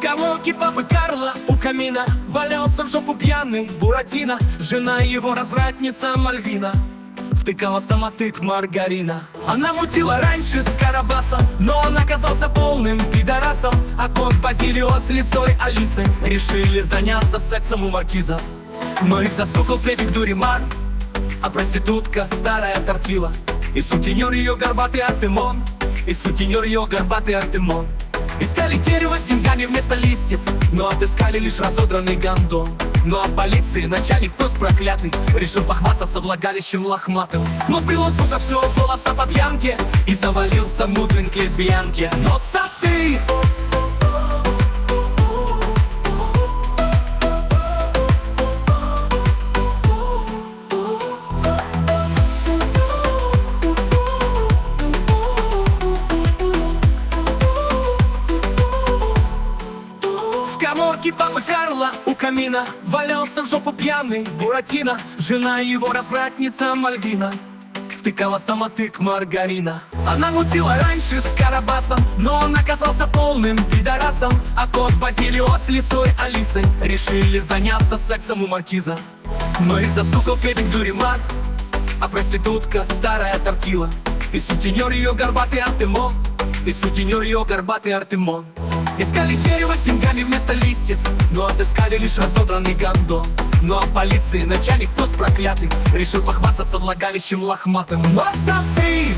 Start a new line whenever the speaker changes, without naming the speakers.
коморке папы Карла у камина валялся в жопу пьяный Буратино. Жена его развратница Мальвина втыкала самотык маргарина. Она мутила раньше с Карабаса, но он оказался полным пидорасом. А кот Базилио с лисой Алисой решили заняться сексом у маркиза. Но их застукал плебик Дуримар, а проститутка старая Тортила. И сутенер ее горбатый Артемон, и сутенер ее горбатый Артемон. Искали дерево с деньгами вместо листьев, но отыскали лишь разодранный гондон. Ну а полиции начальник пес проклятый решил похвастаться влагалищем лохматым. Но сбил он, сука, все волоса по пьянке и завалился мудрень к лесбиянке. Но ты! В коморке папы Карла у камина валялся в жопу пьяный Буратино. Жена его развратница Мальвина втыкала самотык маргарина. Она мутила раньше с Карабасом, но он оказался полным пидорасом. А кот Базилио с лисой Алисой решили заняться сексом у маркиза. Но их застукал плебик Дуримар, а проститутка старая Тортила. И сутенер ее горбатый Артемон, и сутенер ее горбатый Артемон. Искали дерево с деньгами вместо листьев, но отыскали лишь разодранный гондон. Ну а полиции начальник пес проклятый решил похвастаться влагалищем лохматым. Но ты!